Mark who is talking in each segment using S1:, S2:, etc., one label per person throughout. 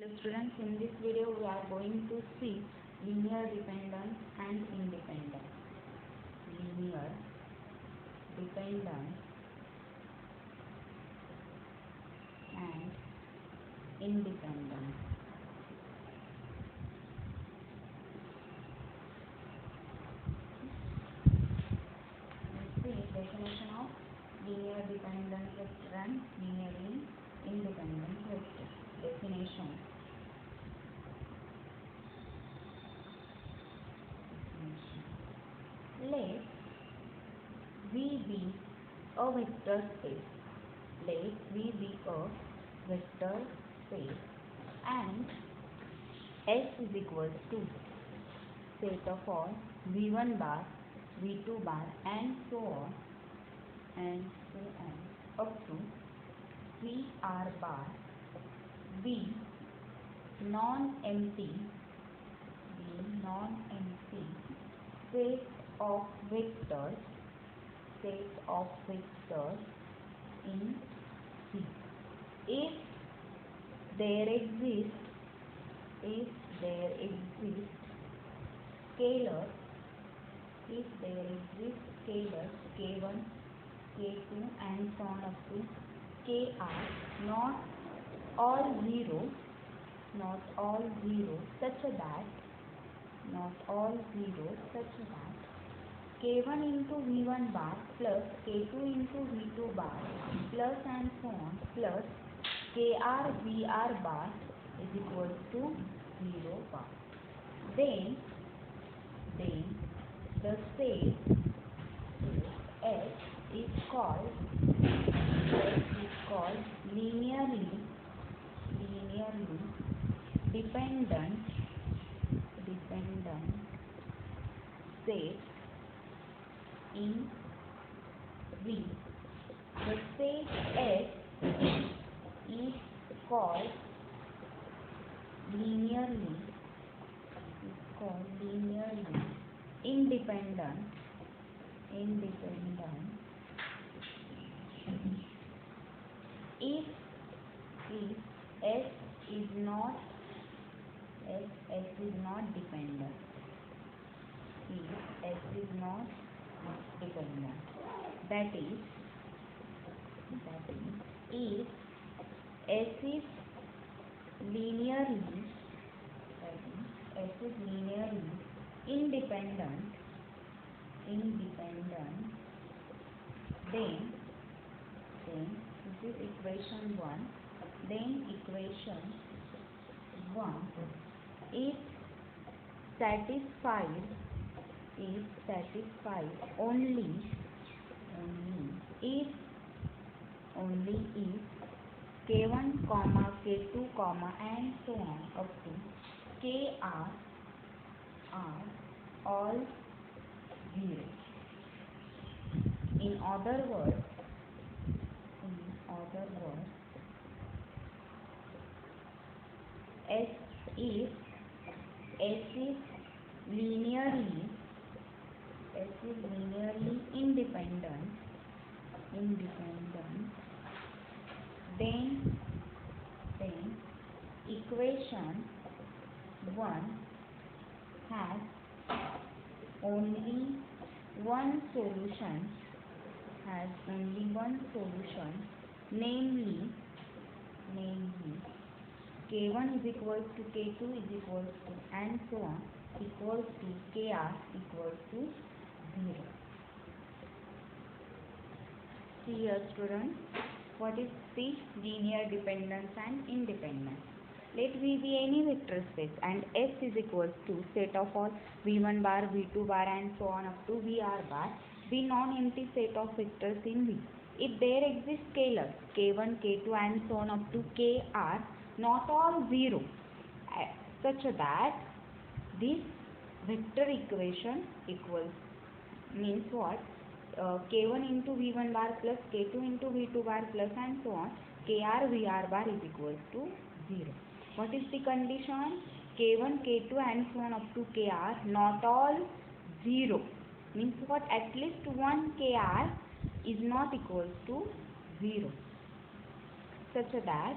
S1: Hello students, in this video we are going to see linear dependence and independence. Linear dependence and independence. Let's see definition of linear dependent vector and linearly independent vector. Definition. Let V be a vector space. Let V be a vector space and S is equal to set of all V1 bar, V2 bar and so on up to VR bar be non-empty set of vectors in C. If there exists scalars K1, K2 and so on up to Kr, not all zero such that K1 into V1 bar plus K2 into V2 bar plus and so on plus Kr Vr bar is equal to 0 bar. Then the set S is called linearly dependent set in V. The set S is called linearly independent if S is not dependent. That is if S is linearly independent, then this is equation 1. Then equation 1 is satisfied only if K1, K2, and so on up to Kr are all 0. In other words, if S is linearly independent, then equation 1 has only one solution, namely K1 is equal to K2 is equal to and so on equals to Kr equal to 0. See here students, what is the linear dependence and independence? Let V be any vector space and S is equal to set of all V1 bar, V2 bar and so on up to VR bar be non-empty set of vectors in V. If there exist scalars K1, K2 and so on up to Kr, not all 0, such that this vector equation means what? K1 into V1 bar plus K2 into V2 bar plus and so on Kr Vr bar is equal to 0. What is the condition? K1, K2 and so on up to Kr, not all 0. Means what? At least one Kr is not equal to 0, such that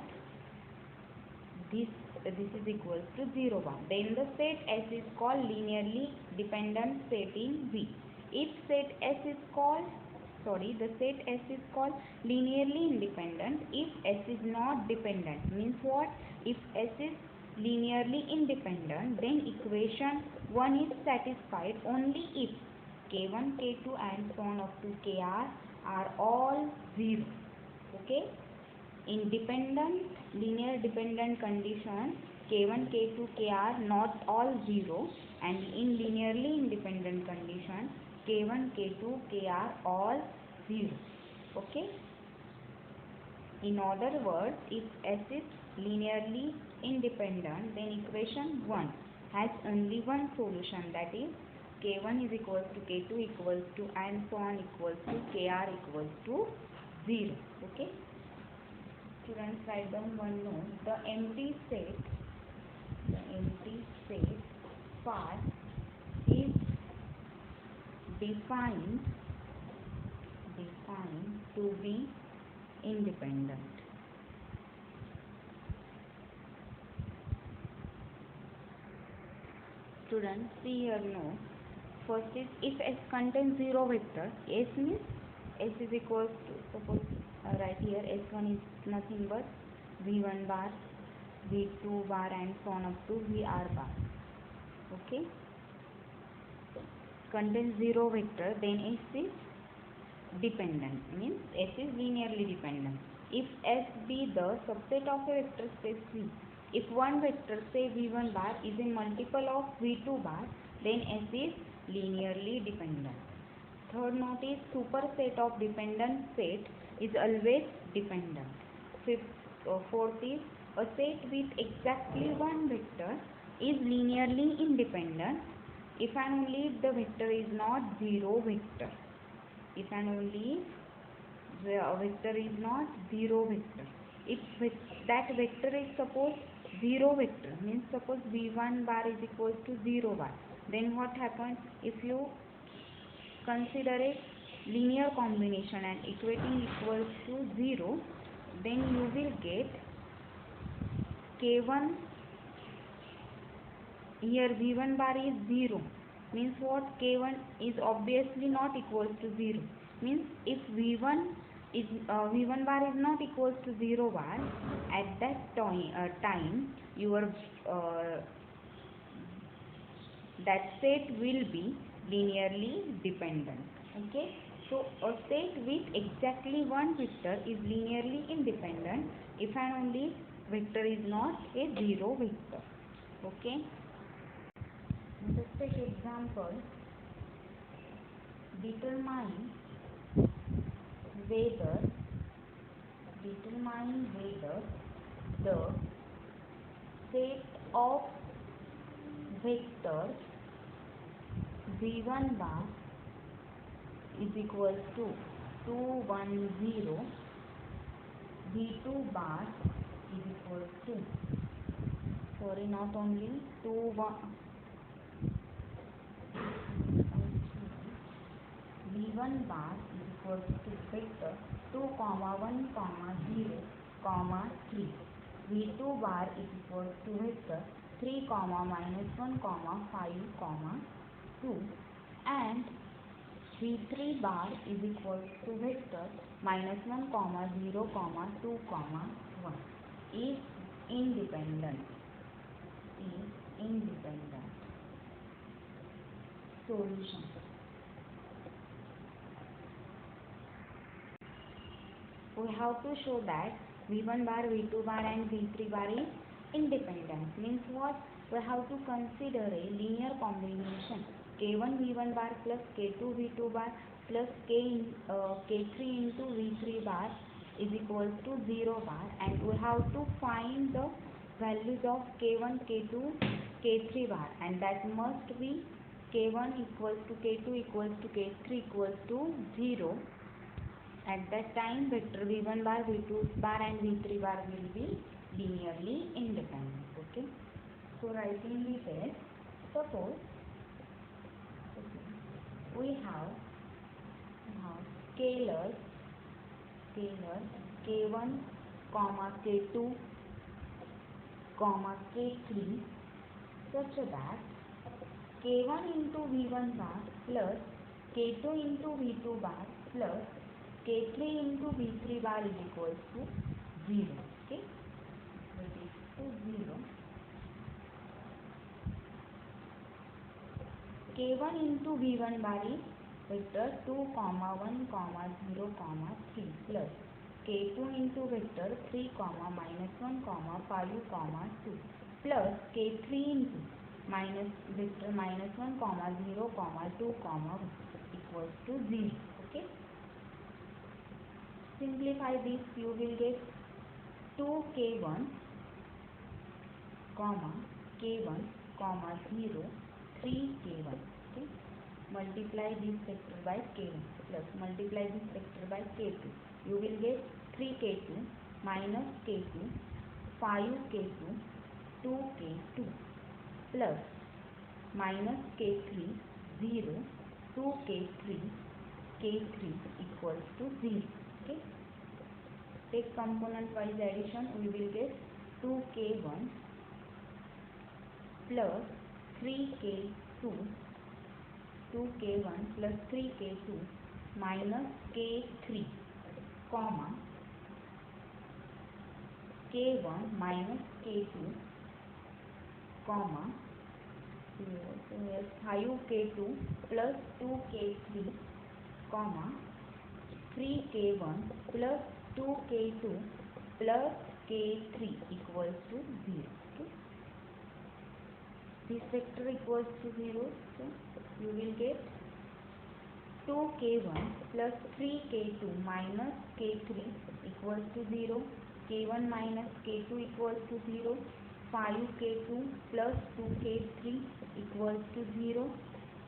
S1: this this is equals to 0 1. Then the set S is called linearly dependent set in V. If set S is called the set S is called linearly independent if S is not dependent. Means what? If S is linearly independent, then equation 1 is satisfied only if K1, K2 and so on up to Kr are all 0. Okay? In linear dependent condition, K1, K2, Kr not all 0, and in linearly independent condition, K1, K2, Kr all 0. Okay? In other words, if S is linearly independent, then equation 1 has only one solution, that is K1 is equals to K2 equals to and so on equals to Kr equals to 0. Okay? Students, write down one note. The empty set phi is defined to be independent. Students, see here note. First is if S contains 0 vector, S means S is equals to, suppose right here S1 is nothing but V1 bar, V2 bar and so on up to Vr bar. Okay? Contains 0 vector, then S is dependent, means S is linearly dependent. If S be the subset of a vector space V, if one vector say V1 bar is a multiple of V2 bar, then S is linearly dependent. Third note is superset of dependent set is always dependent. Fourth is a set with exactly one vector is linearly independent if and only if the vector is not 0 vector. If and only the vector is not 0 vector. If that vector is suppose 0 vector, means suppose V1 bar is equals to 0 bar, then what happens? If you consider a linear combination and equating equals to 0, then you will get K1, here V1 bar is 0, means what? K1 is obviously not equals to 0, means if V1 bar is not equals to 0 bar, at that time your that set will be linearly dependent. Okay? So a set with exactly one vector is linearly independent if and only vector is not a 0 vector. Okay? Let's take example. Determine whether the set of vectors V1 bar is equals to 2 1 0, V2 bar is equals to, sorry, not only 2 1, V1 bar is equals to vector 2 comma 1 comma 0 comma 3. V2 bar is equals to vector 3 comma minus 1 comma 5 comma 2, and V3 bar is equals to vector minus 1 comma 0 comma 2 comma 1 is independent. Solution. We have to show that V1 bar, V2 bar and V3 bar is independent. Means what? We have to consider a linear combination K1 V1 bar plus K2 V2 bar plus K3 into V3 bar is equals to 0 bar, and we have to find the values of K1, K2, K3 bar, and that must be K1 equals to K2 equals to K3 equals to 0. At that time, vector V1 bar, V2 bar and V3 bar will be linearly independent. Okay. So writing details, suppose we have scalars K1 comma K2 comma K3 such that K1 into V1 bar plus K2 into V2 bar plus K3 into V3 bar is equals to 0. Okay, that is to 0. K1 into V1 bar is vector 2, 1, 0, 3 plus K2 into vector 3, -1, 5, 2 plus K3 into vector -1, 0, 2, equals to 0. Okay. Simplify this, you will get 2K1, K1, 0, 3K1. Okay. Multiply this vector by K1 plus multiply this vector by K2. You will get 3K2 minus K2, 5K2, 2K2 plus minus K3, 0, 2K3, K3 equals to 0. Okay. Take component wise addition, we will get 2K1 plus 3K2, 2K1 plus 3K2 minus K3, comma K1 minus K2, comma 5K2 plus 2K3, comma 3K1 plus 2K2 plus K3 equals to 0. Okay. This vector equals to 0, so you will get 2K1 plus 3K2 minus K3 equals to 0, K1 minus K2 equals to 0, 5K2 plus 2K3 equals to 0,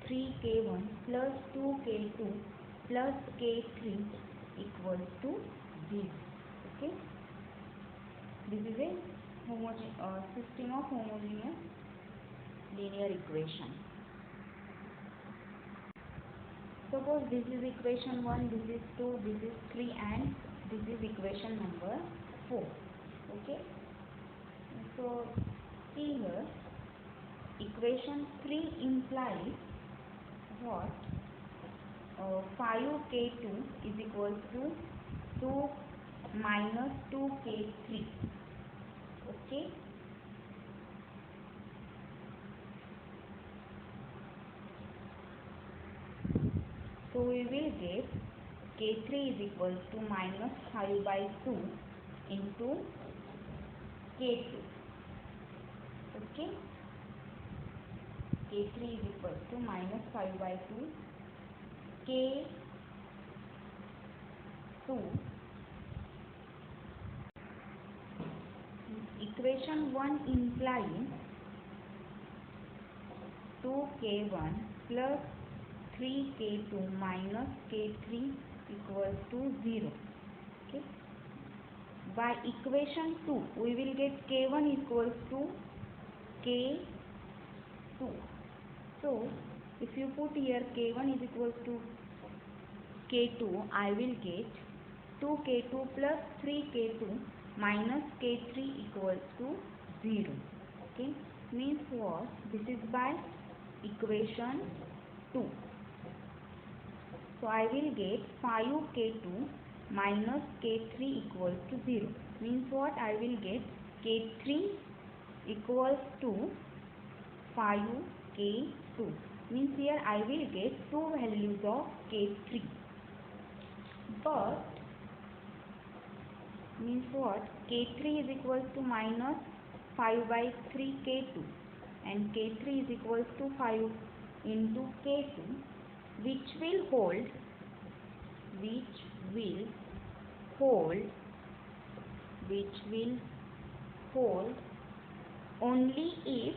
S1: 3K1 plus 2K2 plus K3 equals to 0. Okay. This is a system of homogeneous linear equation. Suppose this is equation 1, this is 2, this is 3 and this is equation number 4. Okay. So see here, equation 3 implies what? 5K2 is equals to 2 minus 2K3. Okay. So we will get K3 is equals to minus 5 by 2 into K2. Okay. K3 is equals to minus 5 by 2 K2. Equation 1 implies 2K1 plus 3K2 minus K3 equals to 0. Okay. By equation 2, we will get K1 equals to K2. So, if you put here K1 is equals to K2, I will get 2K2 plus 3K2 minus K3 equals to 0. Okay. Means what? This is by equation 2. So I will get 5K2 minus K3 equals to 0. Means what? I will get K3 equals to 5K2. Means here I will get two values of K3. But means what? K3 is equals to minus 5 by 3 K2 and K3 is equals to 5 into K2, which will hold only if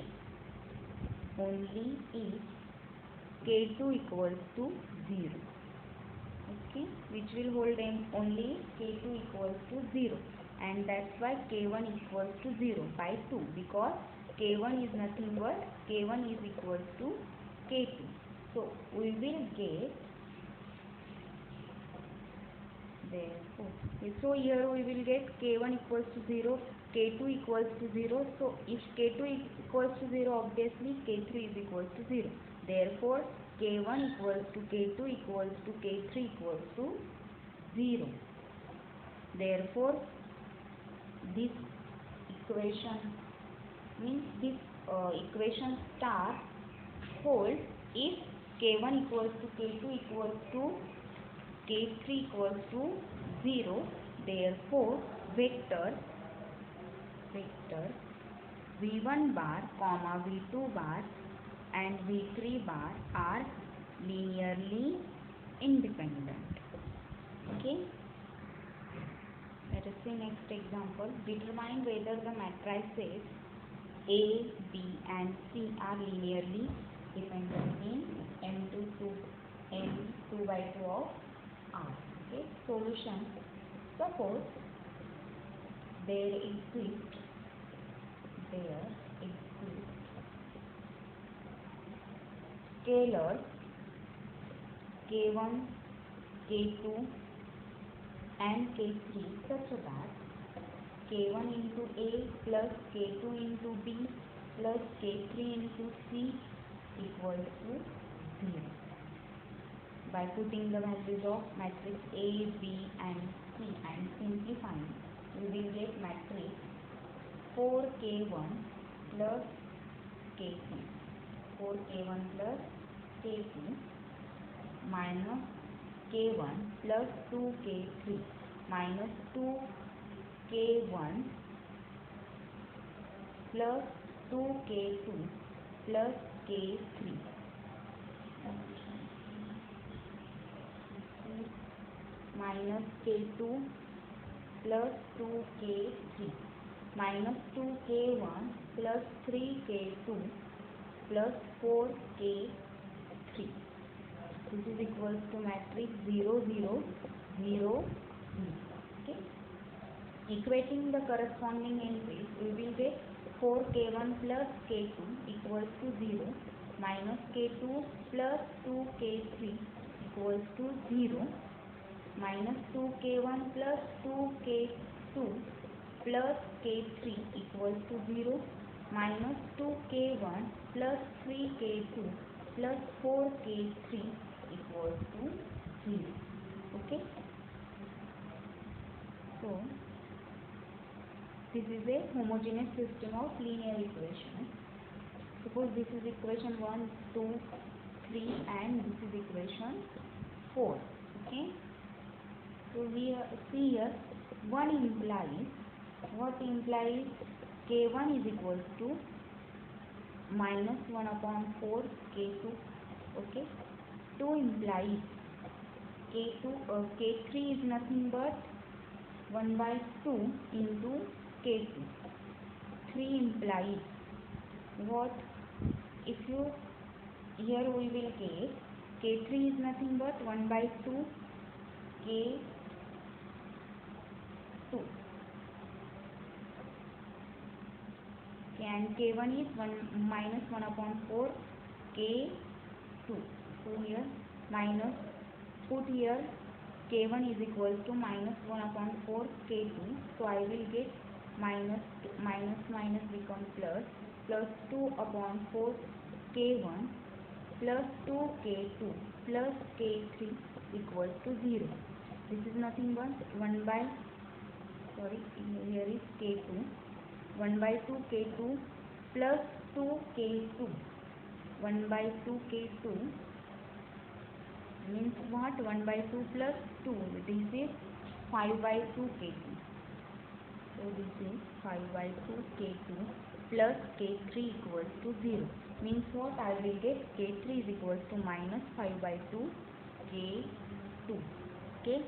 S1: K2 equals to 0. Okay, which will hold only K2 equals to 0, and that's why K1 equals to 0 by 2, because K1 is nothing but K1 is equals to K2. So we will get, therefore, so here we will get K1 equals to 0, K2 equals to 0. So if K2 equals to 0, obviously K3 is equals to 0. Therefore, K1 equals to K2 equals to K3 equals to 0. Therefore, this equation means this equation star holds if K1 equals to K2 equals to K3 equals to 0. Therefore, vector V1 bar comma V2 bar and V3 bar are linearly independent. Okay. Let us see next example. Determine whether the matrices A, B and C are linearly dependent in M2 by 2 of R. Okay. Solution. Suppose there exists scalars K1, K2 and K3 such that K1 into A plus K2 into B plus K3 into C equals to 0. By putting the values of matrix A, B and C and simplifying, we will get matrix 4K1 plus K2, 4K1 plus K2 minus K1 plus 2K3 minus 2K1 plus 2K2 plus K3 minus K2 plus 2K3 minus 2K1 plus 3K2 plus 4K3. This is equals to matrix 0, 0, 0, 0. Okay. Equating the corresponding entries, we will get 4K1 plus K2 equals to 0 minus K2 plus 2K3 equals to 0 minus 2K1 plus 2K2 plus K3 equals to 0 minus 2K1 plus 3K2 plus 4K3 equals to 0. Okay. So, this is a homogeneous system of linear equations. Suppose this is equation 1, 2, 3 and this is equation 4. Okay. So we see here 1 implies, what implies K1 is equals to minus 1 upon 4 K2. Okay. 2 implies K3 is nothing but 1 by 2 into K2. 3 implies what? If you here we will get K3 is nothing but 1 by 2 K2. And K1 is 1 minus 1 upon 4 K2. So here minus, put here K1 is equals to minus 1 upon 4 K2. So I will get minus becomes plus 2 upon 4 K1 plus 2 K2 plus K3 equals to 0. This is nothing but 1 by, sorry, here is K2, 1 by 2 K2 plus 2 K2, 1 by 2 K2 means what? 1 by 2 plus 2, this is 5 by 2 K2. So this is 5 by 2 K2 plus K3 equals to 0. Means what? I will get K3 is equals to minus 5 by 2 K2. Okay.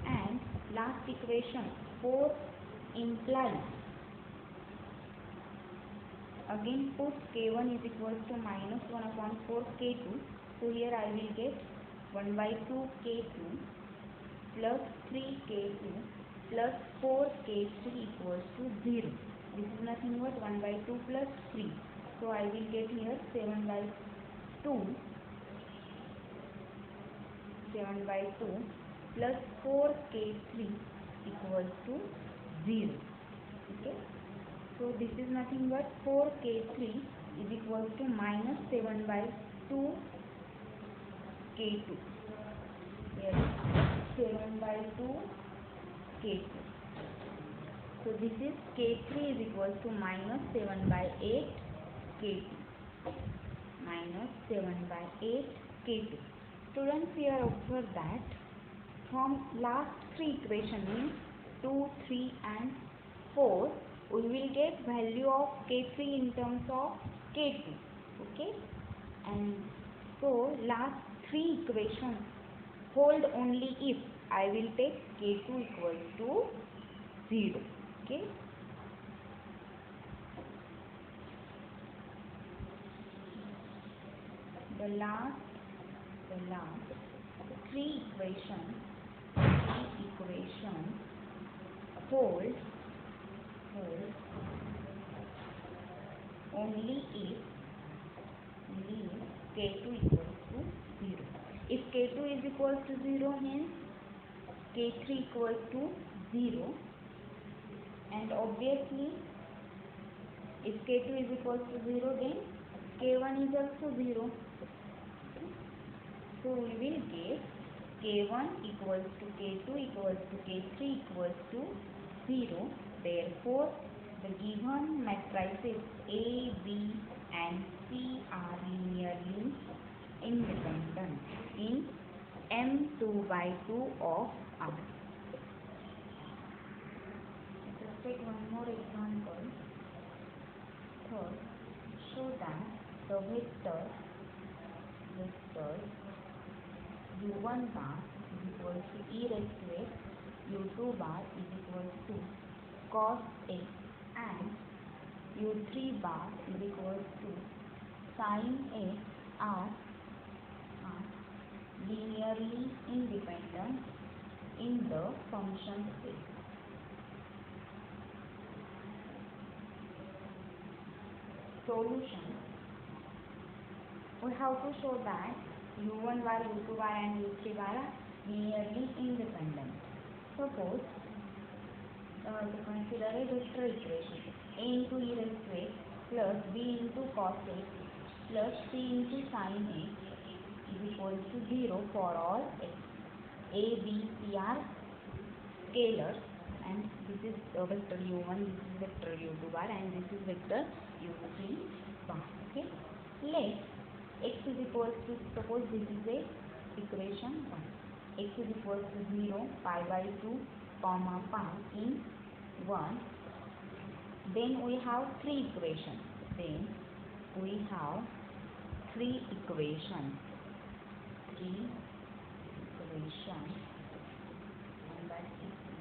S1: And last equation 4 implies, again put K1 is equals to minus 1 upon 4 K2. So here I will get 1 by 2 K2 plus 3 K2 plus 4 K3 equals to 0. This is nothing but 1 by 2 plus 3. So I will get here 7 by 2 plus 4 K3 equals to 0. Okay, so this is nothing but 4k3 is equal to minus 7 by 2 k2. Here is 7 by 2 k2. So this is k3 is equal to minus 7 by 8 k2. Minus 7 by 8 k2. Students, here observe that from last three equations means 2, 3 and 4, we will get value of k3 in terms of k2. Okay, and so last three equations hold only if I will take k2 equals to 0. Okay, the last three equations hold only if k2 equals to 0. If k2 is equals to 0 means k3 equals to 0, and obviously if k2 is equals to 0 then k1 is also 0. So we will get k1 equals to k2 equals to k3 equals to 0. Therefore, the given matrices A, B and C are linearly independent in M2 by 2 of R. Let us take one more example. Third, show that the vector u1 bar is equal to e raised to x, u2 bar is equal to cos x, and u3 bar is equal to sin x are linearly independent in the function space. Solution. We have to show that u1 bar, u2 bar and u3 bar are linearly independent. Suppose to consider a vector equation a into e raised to x plus b into cos x plus c into sin x is equal to 0 for all x. A, B, C are scalars, and this is vector u1, this is vector u2 bar and this is vector u3 bar. Okay, let x is equal to, suppose this is a equation 1, x is equal to 0, pi by 2, comma pi in 1. Then we have three equations. And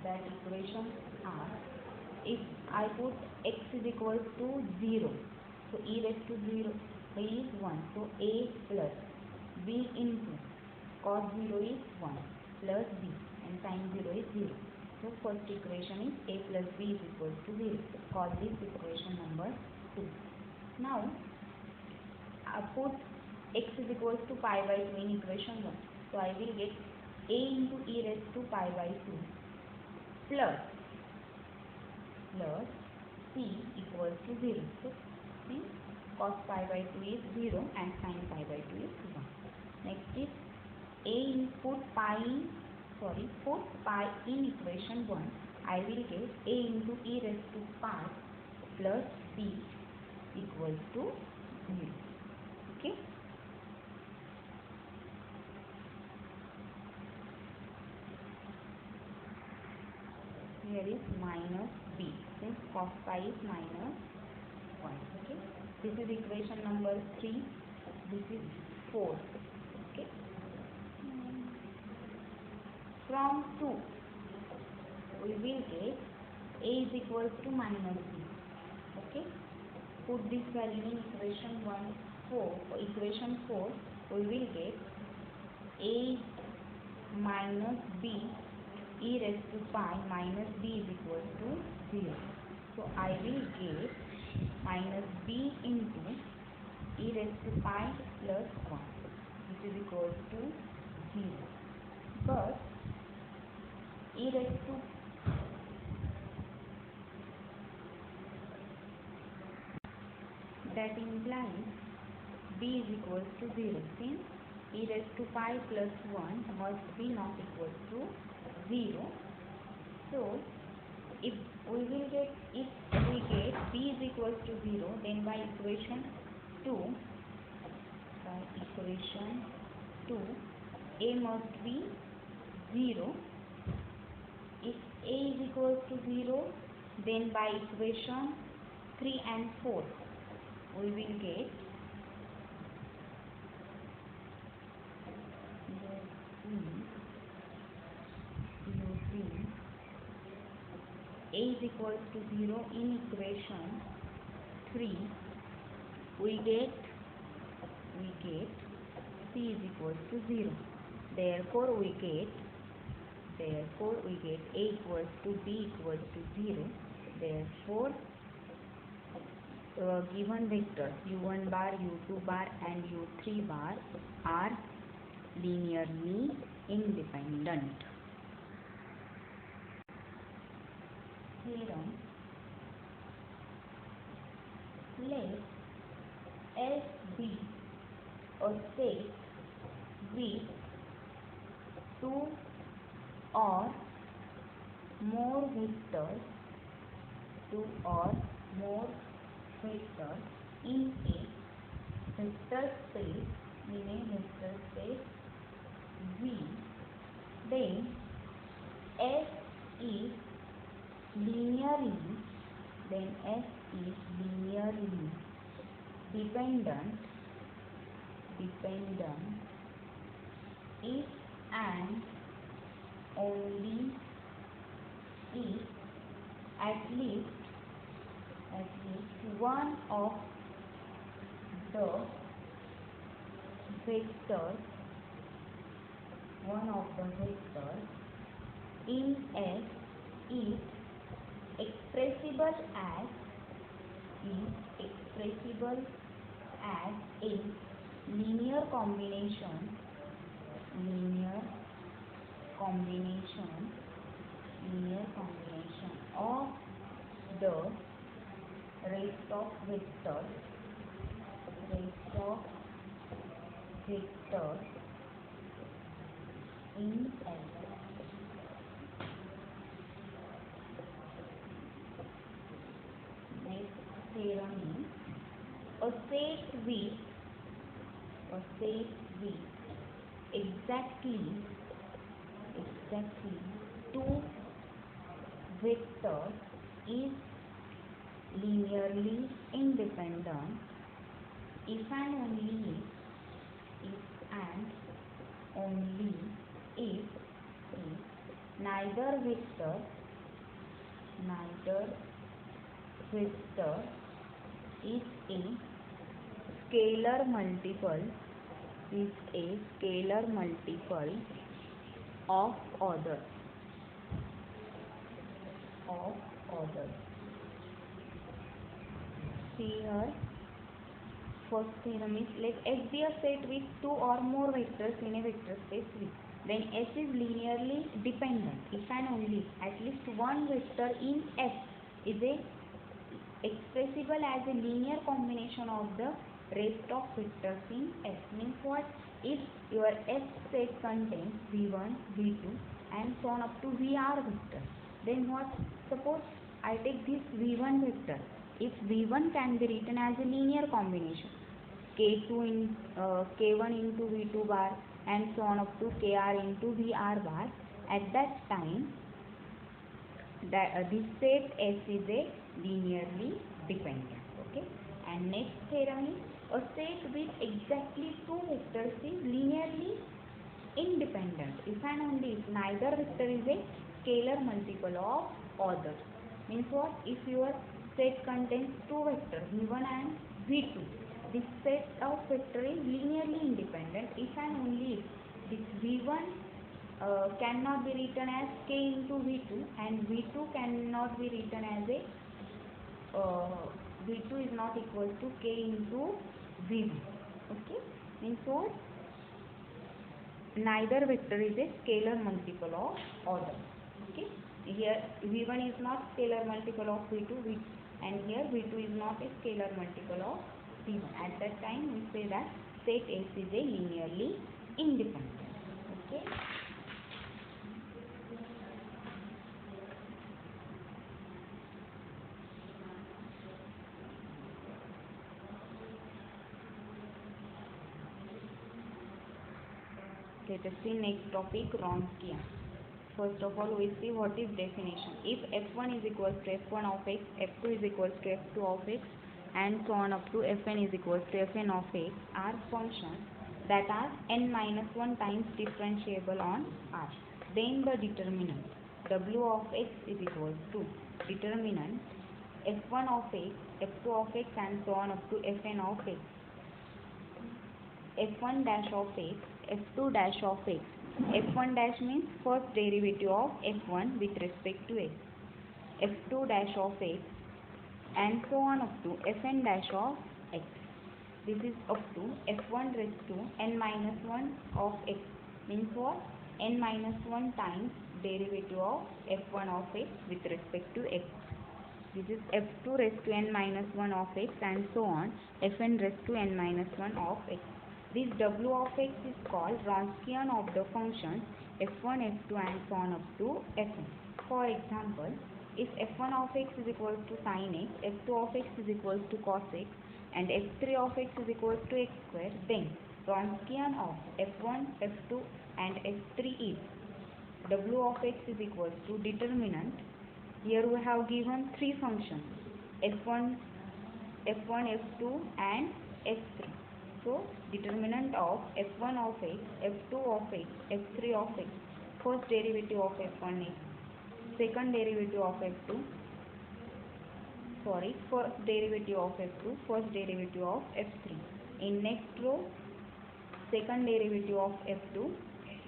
S1: that equations are, if I put x is equal to 0, so e raised to 0 is 1, so a plus b into cos 0 is 1 plus b and sin 0 is 0. So first equation is a plus b is equal to 0. Call this equation number 2. Now I put x is equal to pi by 2 in equation 1. So I will get a into e raised to pi by 2 plus c equals to 0. So see, cos pi by 2 is 0 and sin pi by 2 is 1. Next is put pi in equation 1. I will get a into e raised to pi plus c equals to 0. Okay. Here is minus b, since cos pi is minus 1. Okay. This is equation number 3. This is 4. Okay. From 2, we will get a is equal to minus b. Okay. Put this value in equation 4, we will get a minus b e raised to pi minus b is equal to 0. So I will get minus b into e raised to pi plus 1, which is equal to 0. But e raised to that implies b is equals to 0, since e raised to pi plus 1 must be not equals to 0. So if we get b is equals to 0, then by equation 2 a must be 0. If a is equals to 0, then by equation 3 and 4 we will get a is equals to 0. In equation 3 we get c is equals to 0. Therefore we get a equals to b equals to 0. Therefore given vectors u1 bar, u2 bar and u3 bar are linearly independent. Theorem: let S be a set with two or more vectors in a vector space V, then S is linearly dependent if and only if at least one of the vectors in S is expressible as a linear combination of the rest of vectors in S. Next theorem is a set with exactly two vectors is linearly independent if and only if neither vector is a scalar multiple of others. See here, first theorem is let S be a set with two or more vectors in a vector space V. Then S is linearly dependent if and only at least one vector in S is expressible as a linear combination of the rest of vectors in S. Means what? If your S set contains V1, V2 and so on up to Vr vectors, then what? Suppose I take this V1 vector. If V1 can be written as a linear combination K1 into V2 bar and so on up to Kr into Vr bar, at that time this set S is a linearly dependent. Okay. And next theorem is a set with exactly two vectors is linearly independent if and only if neither vector is a scalar multiple of others. Means what? If your set contains two vectors V1 and V2, this set of vector is linearly independent if and only if this V1 cannot be written as K into V2 and V2 cannot be written as a V2 is not equal to K into V1. Okay. Means what? Neither vector is a scalar multiple of others. Okay. Here V1 is not scalar multiple of V2 and here V2 is not a scalar multiple of V1. At that time we say that set S is a linearly independent. Okay. Let us see next topic, Wronskian. First of all, we see what is definition. If f1 is equals to f1 of x, f2 is equals to f2 of x, and so on up to fn is equals to fn of x are functions that are n minus 1 times differentiable on R. Then the determinant w of x is equals to determinant f1 of x, f2 of x, and so on up to fn of x. f1 dash of x, f2 dash of x. f1 dash means first derivative of f1 with respect to x. f2 dash of x, and so on up to fn dash of x. This is up to f1 raised to n minus 1 of x. Means what? N minus 1 times derivative of f1 of x with respect to x. This is f2 raised to n minus 1 of x, and so on fn raised to n minus 1 of x. This w of x is called Wronskian of the functions f1, f2, and so on up to fn. For example, if f1 of x is equals to sin x, f2 of x is equals to cos x, and f3 of x is equals to x square, then Wronskian of f1, f2, and f3 is w of x is equals to determinant. Here we have given three functions, f1, f2, and f3. So, determinant of f1 of x, f2 of x, f3 of x, first derivative of f1 x, second derivative of f2, first derivative of f2, first derivative of f3. In next row, second derivative of f2,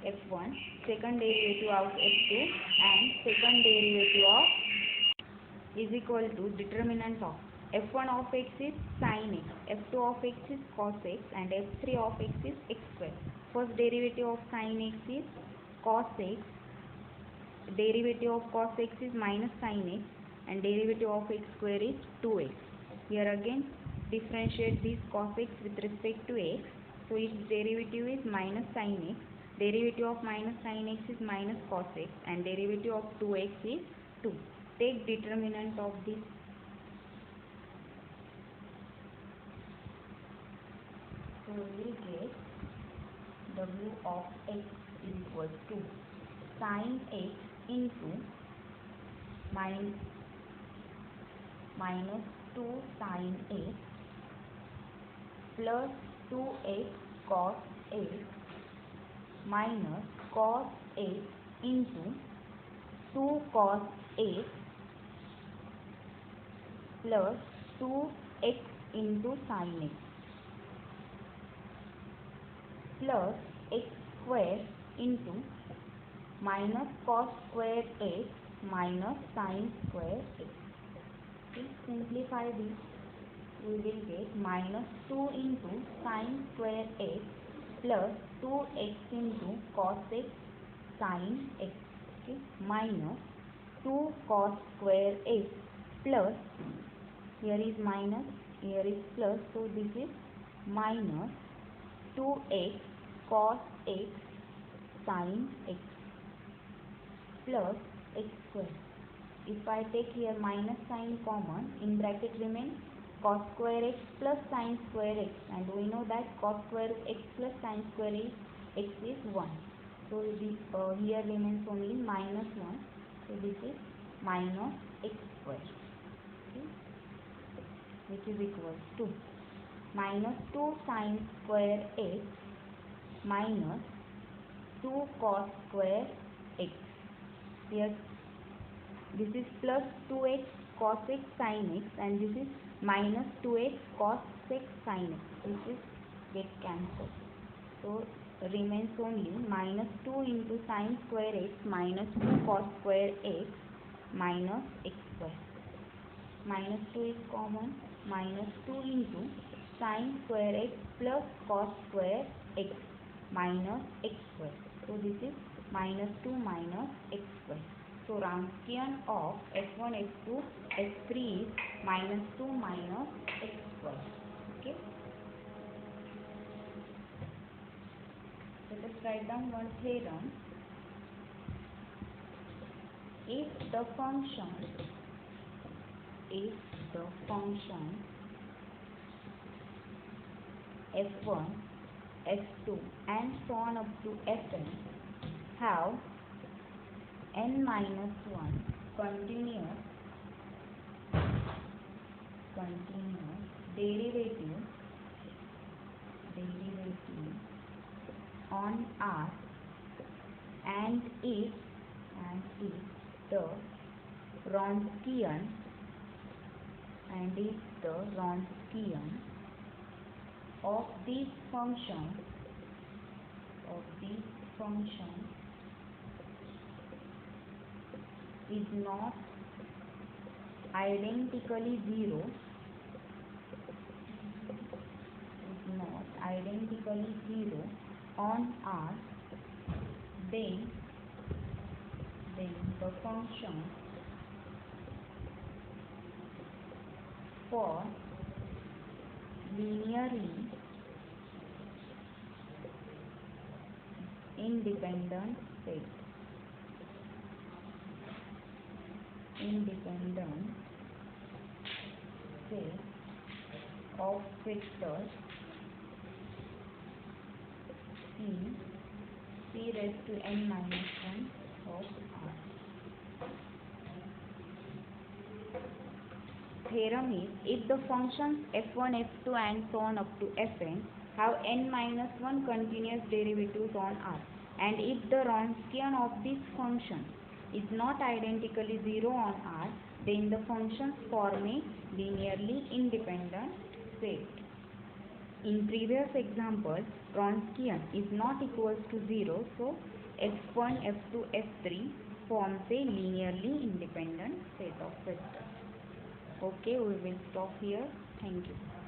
S1: f1, second derivative of f2, and second derivative of is equal to determinant of f1 of x is sin x, f2 of x is cos x, and f3 of x is x square. First derivative of sin x is cos x, derivative of cos x is minus sin x, and derivative of x square is 2x. Here again differentiate this cos x with respect to x, so its derivative is minus sin x, derivative of minus sin x is minus cos x, and derivative of 2x is 2. Take determinant of this. So we will get w of x is equal to sin x into minus 2 sin x plus 2x cos x minus cos x into 2 cos x plus 2x into sin x plus x square into minus cos square x minus sin square x. Okay, simplify this. We will get minus 2 into sin square x plus 2x into cos x sin x. Okay, minus 2 cos square x plus, here is minus, here is plus, so this is minus 2x cos x sin x plus x square. If I take here minus sign common, in bracket remains cos square x plus sin square x, and we know that cos square x plus sin square x is 1. So this here remains only minus 1. So this is minus x square, okay, which is equals to minus 2 sin square x minus 2 cos square x. Here this is plus 2x cos x sin x, and this is minus 2x cos x sin x. This is get cancelled. So remains only minus 2 into sin square x minus 2 cos square x minus x square. Minus 2 is common, minus 2 into sin square x plus cos square x minus x square. So this is minus 2 minus x square. So Wronskian of f1, f2, f3 is minus 2 minus x square. Okay. let's write down one theorem. If the function f1, f2 and so on up to fn have n minus 1 continuous derivative on R, and if the Wronskian of this function is not identically zero on R, then the function for linearly independent set of vectors C raised to n minus 1 of R. Theorem is, if the functions f1, f2 and so on up to fn have n minus 1 continuous derivatives on R, and if the Wronskian of this function is not identically zero on R, then the functions form a linearly independent set. In previous example, Wronskian is not equals to 0, so f1, f2, f3 forms a linearly independent set of vectors. Okay, we will stop here. Thank you.